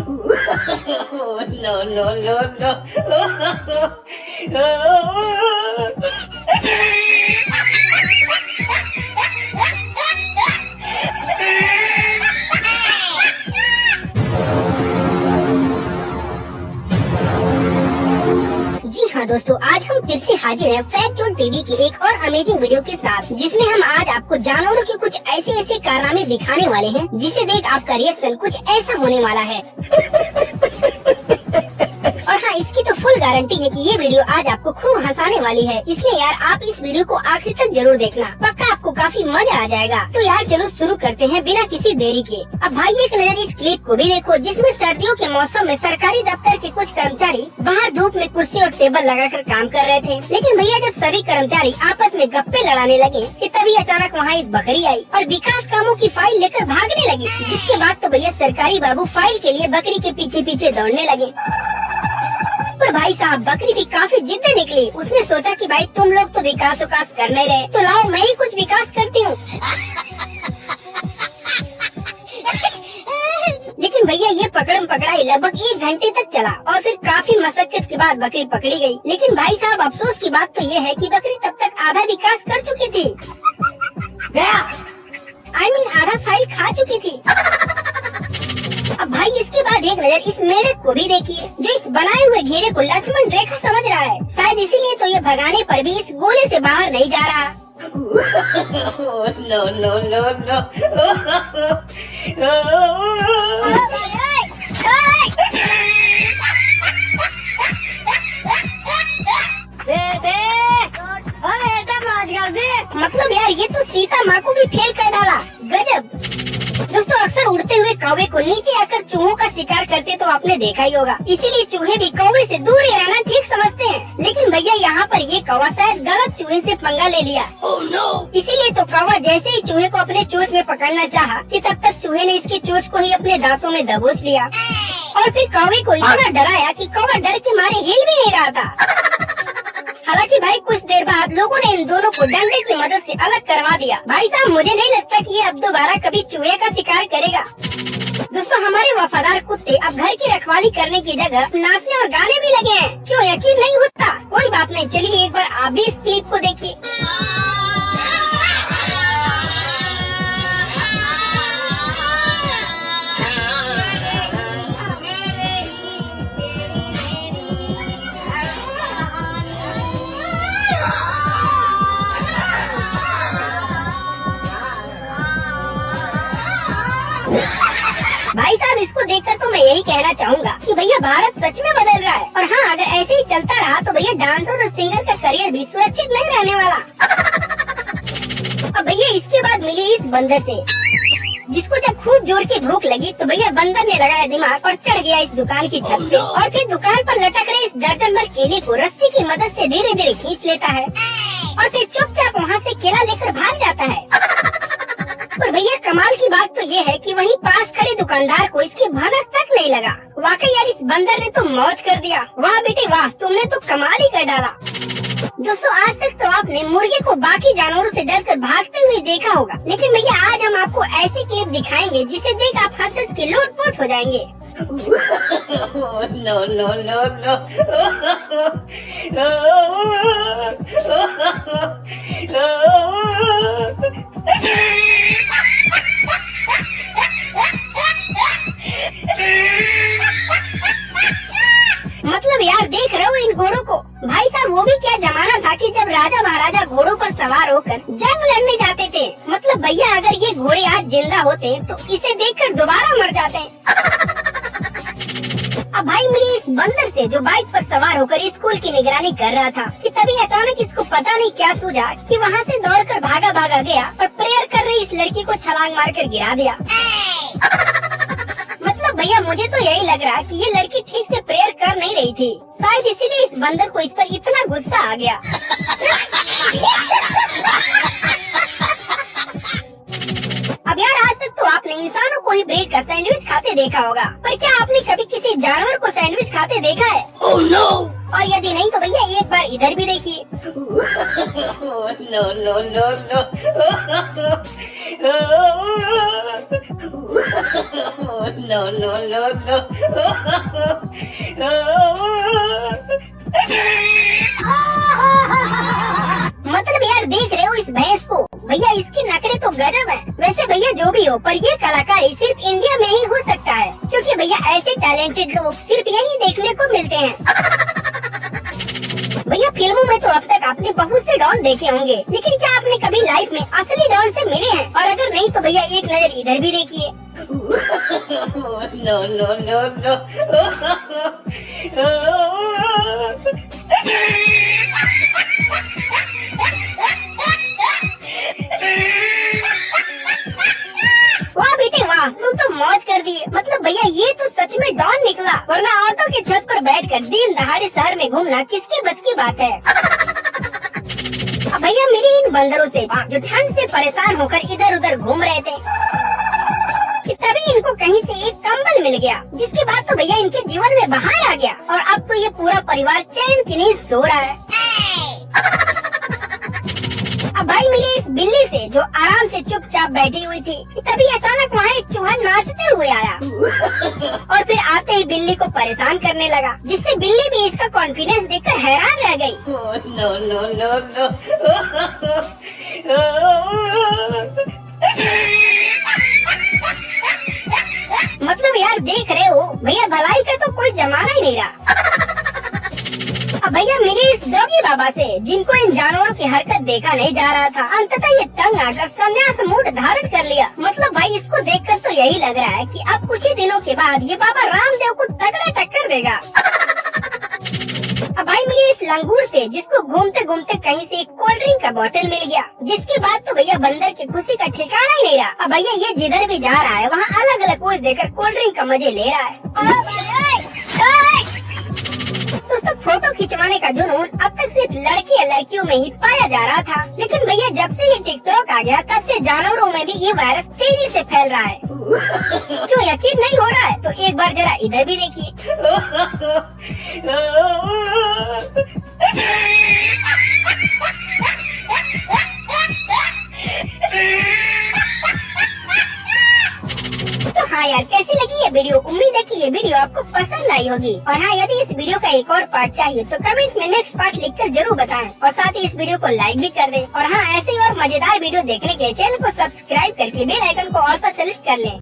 No, no, no, no. जी हाँ दोस्तों, आज हम फिर से हाजिर हैं फैक्ट ऑन टीवी की एक और अमेजिंग वीडियो के साथ, जिसमें हम आज आपको जानवरों के कुछ ऐसे ऐसे कारनामे दिखाने वाले हैं जिसे देख आपका रिएक्शन कुछ ऐसा होने वाला है। और हाँ, इसकी तो फुल गारंटी है कि ये वीडियो आज आपको खूब हंसाने वाली है, इसलिए यार आप इस वीडियो को आखिर तक जरूर देखना, पक्का आपको काफी मजा आ जाएगा। तो यार चलो शुरू करते हैं बिना किसी देरी के। अब भाई एक नजर इस क्लिप को भी देखो, जिसमें सर्दियों के मौसम में सरकारी दफ्तर के कुछ कर्मचारी बाहर धूप में कुर्सी और टेबल लगाकर काम कर रहे थे। लेकिन भैया जब सभी कर्मचारी आपस में गप्पे लड़ाने लगे कि तभी अचानक वहाँ एक बकरी आई और विकास कामों की फाइल लेकर भागने लगी। जिसके बाद तो भैया सरकारी बाबू फाइल के लिए बकरी के पीछे पीछे दौड़ने लगे। पर भाई साहब बकरी भी काफी जिद्दी निकली। उसने सोचा कि भाई तुम लोग तो विकास उकास कर नहीं रहे, तो लाओ मैं ही कुछ विकास करती हूँ। लेकिन भैया ये पकड़म पकड़ाई लगभग 1 घंटे तक चला और फिर काफी मशक्कत के बाद बकरी पकड़ी गई। लेकिन भाई साहब अफसोस की बात तो ये है कि बकरी तब तक आधा विकास कर चुकी थी। आधा फाइल खा चुकी थी। अब भाई इसके बाद एक नजर इस मेढक को भी देखिए, जो इस बनाए हुए घेरे को लक्ष्मण रेखा समझ रहा है। शायद इसीलिए तो ये भगाने पर भी इस गोले से बाहर नहीं जा रहा। No, no, no, no. मतलब यार ये तो सीता माँ को भी फेल कर डाला। गजब। दोस्तों अक्सर उड़ते हुए कौवे को नीचे आकर चूहों का शिकार करते तो आपने देखा ही होगा, इसीलिए चूहे भी कौवे से दूर ही रहना ठीक समझते हैं। लेकिन भैया यहाँ पर ये कौवा शायद गलत चूहे से पंगा ले लिया। Oh no. इसीलिए तो कौवा जैसे ही चूहे को अपने चोंच में पकड़ना चाहा कि तब तक चूहे ने इसकी चोंच को ही अपने दांतों में दबोच लिया और फिर कौवे को इतना डराया कि कौवा डर के मारे हिल भी नहीं रहा था। हालांकि भाई कुछ देर बाद लोगों ने इन दोनों को डंडे की मदद से अलग करवा दिया। भाई साहब मुझे नहीं लगता कि ये अब दोबारा कभी चूहे का शिकार करेगा। दोस्तों हमारे वफादार कुत्ते अब घर की रखवाली करने की जगह नाचने और गाने भी लगे हैं। क्यों यकीन नहीं होता? कोई बात नहीं, चलिए एक बार आप भी इस क्लिप को देखिए। भाई साहब इसको देखकर तो मैं यही कहना चाहूँगा कि भैया भारत सच में बदल रहा है। और हाँ, अगर ऐसे ही चलता रहा तो भैया डांसर और सिंगर का करियर भी सुरक्षित नहीं रहने वाला। अब भैया इसके बाद मिली इस बंदर से, जिसको जब खूब जोर की भूख लगी तो भैया बंदर ने लगाया दिमाग और चढ़ गया इस दुकान की छत पे और फिर दुकान पर लटक रहे इस दर्जन भर केले को रस्सी की मदद से धीरे धीरे खींच लेता है और फिर चुपचाप वहाँ से केला लेकर भाग जाता है। पर भैया कमाल की बात तो ये है कि वहीं पास खड़े दुकानदार को इसकी भनक तक नहीं लगा। वाकई यार इस बंदर ने तो मौज कर दिया। वाह बेटे वाह, तुमने तो कमाल ही कर डाला। दोस्तों आज तक तो आपने मुर्गे को बाकी जानवरों से डरकर भागते हुए देखा होगा, लेकिन भैया आज हम आपको ऐसी क्लिप दिखाएंगे जिसे देख आप हंस के लोटपोट हो जाएंगे। No, no, no, no. मतलब यार देख रहे हो इन घोड़ों को। भाई साहब वो भी क्या जमाना था कि जब राजा महाराजा घोड़ों पर सवार होकर जंग लड़ने जाते थे। मतलब भैया अगर ये घोड़े आज जिंदा होते तो इसे देखकर दोबारा मर जाते। अब भाई मिली इस बंदर से जो बाइक पर सवार होकर स्कूल की निगरानी कर रहा था कि तभी अचानक इसको पता नहीं क्या सूझा कि वहाँ से दौड़कर भागा भागा गया और प्रेयर कर रही इस लड़की को छलांग मारकर गिरा दिया। मतलब भैया मुझे तो यही लग रहा कि ये लड़की ठीक से प्रेयर कर नहीं रही थी, शायद इसीलिए इस बंदर को इस पर इतना गुस्सा आ गया। अब यार आज तक तो आपने इंसानों को ही ब्रेड का सैंडविच खाते देखा होगा, पर क्या आपने कभी किसी जानवर को सैंडविच खाते देखा है? Oh no! और यदि नहीं तो भैया एक बार इधर भी देखिए। No, no, no, no. No no no no. मतलब यार देख रहे हो इस भैंस को, भैया इसकी नखरे तो गजब है। वैसे भैया जो भी हो, पर ये कलाकारी सिर्फ इंडिया में ही हो सकता है, क्योंकि भैया ऐसे टैलेंटेड लोग सिर्फ यही देखने को मिलते हैं। भैया फिल्मों में तो अब तक आपने बहुत से डॉन देखे होंगे, लेकिन क्या आपने कभी लाइफ में असली डॉन से मिले हैं? और अगर नहीं तो भैया एक नजर इधर भी देखिए। No no no no. वाह बेटे वाह, तुम तो मौज कर दिए। मतलब भैया ये तो सच में डॉन निकला, वरना ऑटो के छत पर बैठकर दिन दहाड़े शहर में घूमना किसके बस की बात है। अब भैया मिली इन बंदरों से जो ठंड से परेशान होकर इधर उधर घूम रहे थे, कि तभी इनको कहीं से एक कंबल मिल गया, जिसके बाद तो भैया इनके जीवन में बहार आ गया और अब तो ये पूरा परिवार चैन की नींद सो रहा है। अब भाई मिले इस बिल्ली से जो आराम से चुपचाप बैठी हुई थी, कि तभी अचानक वहाँ एक चूहा नाचते हुए आया और फिर आते ही बिल्ली को परेशान करने लगा, जिससे बिल्ली भी इसका कॉन्फिडेंस देखकर हैरान रह गई। No no no no. मतलब यार देख रहे हो भैया, भलाई का तो कोई जमाना ही नहीं रहा। अब भैया मिले इस डॉगी बाबा से, जिनको इन जानवरों की हरकत देखा नहीं जा रहा था। अंततः ये तंग आकर संन्यास मूड धारण कर लिया। मतलब भाई इसको देखकर तो यही लग रहा है कि अब कुछ ही दिनों के बाद ये बाबा रामदेव को तगड़ा टक्कर देगा। अब भाई मिली इस लंगूर से, जिसको घूमते घूमते कहीं से एक कोल्ड ड्रिंक का बोतल मिल गया, जिसके बाद तो भैया बंदर की खुशी का ठिकाना ही नहीं रहा। अब भैया ये जिधर भी जा रहा है वहाँ अलग अलग पोज देकर कोल्ड ड्रिंक का मजे ले रहा है। दोस्तों फोटो खिंचवाने का जुनून अब तक सिर्फ लड़की या लड़कियों में ही पाया जा रहा था, लेकिन भैया जब से ये टिकटॉक आ गया तब से जानवरों में भी ये वायरस तेजी से फैल रहा है। क्यों यकीन नहीं हो रहा है? तो एक बार जरा इधर भी देखिए। तो हाँ यार, कैसी लगी ये वीडियो? उम्मीद है कि ये वीडियो आपको पसंद आई होगी। और हाँ, यदि इस वीडियो का एक और पार्ट चाहिए तो कमेंट में नेक्स्ट पार्ट लिखकर जरूर बताएं, और साथ ही इस वीडियो को लाइक भी कर दें। और हाँ, ऐसे ही और मजेदार वीडियो देखने के लिए चैनल को सब्सक्राइब करके बेल आइकन को ऑल पर सेलेक्ट कर लें।